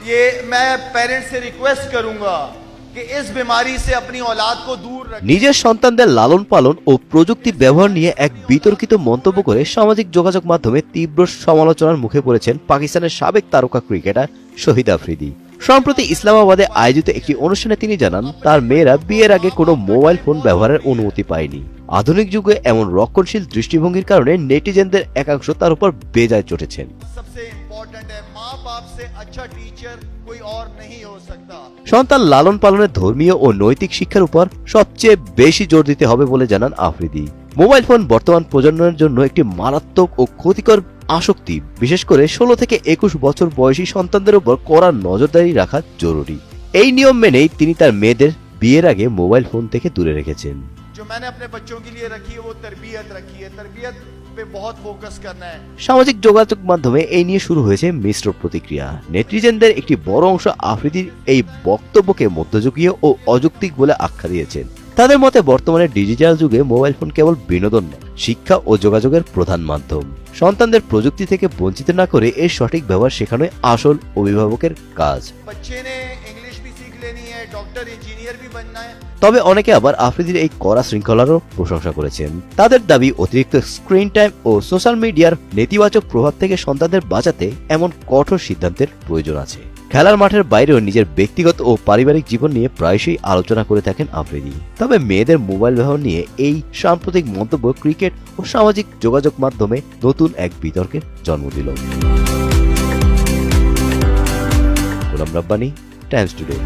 ये मैं पेरेंट्स से रिक्वेस्ट करूंगा कि इस बीमारी से अपनी औलाद को दूर रखें। নিজের সন্তানদের লালন পালন ও প্রযুক্তি ব্যবহার নিয়ে এক বিতর্কিত মন্তব্য করে সামাজিক যোগাযোগ মাধ্যমে তীব্র সমালোচনার মুখে পড়েছেন পাকিস্তানের সাবেক তারকা ক্রিকেটার শহীদ আফ্রিদি। সম্প্রতি ইসলামাবাদে আয়োজিত একটি অনুষ্ঠানে তিনি জানান, তার মেয়েরা বিয়ের আগে কোনো মোবাইল ফোন ব্যবহারের অনুমতি পায়নি। আধুনিক যুগে এমন রক্ষণশীল দৃষ্টিভঙ্গির কারণে নেটিজেনদের একাংশ তার উপর বেজায় চটেছেন। सबसे इम्पोर्टेंट है, माँ बाप से अच्छा टीचर कोई और नहीं हो सकता। সন্তান লালন পালনের ধর্মীয় ও নৈতিক শিক্ষার উপর সবচেয়ে বেশি জোর দিতে হবে বলে জানান আফ্রিদি। মোবাইল ফোন বর্তমান প্রজন্মের জন্য একটি মারাত্মক ও ক্ষতিকর আসক্তি, বিশেষ করে 16 থেকে 21 বছর বয়সী সন্তানদের উপর কড়া নজরদারি রাখা জরুরি। এই নিয়ম মেনেই তিনি তার মেয়েদের বিয়ের আগে মোবাইল ফোন থেকে দূরে রেখেছেন। जो मैंने अपने बच्चों के लिए रखी है वो तरबियत रखी है, तरबियत पे बहुत फोकस करना है। সামাজিক যোগাযোগ মাধ্যমে এই নিয়ে শুরু হয়েছে মিশ্র প্রতিক্রিয়া। নেটিজেনদের একটি বড় অংশ আফ্রিদির এই বক্তব্যকে মধ্যযুগীয় ও অযৌক্তিক বলে আখ্যা দিয়েছেন। তাদের মতে বর্তমানে ডিজিটাল যুগে মোবাইল ফোন কেবল বিনোদন নয়, শিক্ষা ও যোগাযোগের প্রধান মাধ্যম। সন্তানদের প্রযুক্তি থেকে বঞ্চিত না করে এর সঠিক ব্যবহার শেখানোই আসল অভিভাবকের কাজ। बच्चे ने इंग्लिश भी सीख लेनी है, डॉक्टर इंजीनियर भी बनना है। তবে অনেকে আবার আফ্রিদির এই কড়া শৃঙ্খলারও প্রশংসা করেছেন। তাদের দাবি, অতিরিক্ত স্ক্রিন টাইম ও সোশ্যাল মিডিয়ার নেতিবাচক প্রভাব থেকে সন্তানদের বাঁচাতে এমন কঠোর সিদ্ধান্তের প্রয়োজন আছে। খেলার মাঠের বাইরেও নিজের ব্যক্তিগত ও পারিবারিক জীবন নিয়ে প্রায়শই আলোচনা করে থাকেন আফ্রিদি। তবে মেয়েদের মোবাইল ব্যবহার নিয়ে এই সাম্প্রতিক মন্তব্য ক্রিকেট ও সামাজিক যোগাযোগ মাধ্যমে নতুন এক বিতর্কের জন্ম দিল। Golam Rabbani, Times today.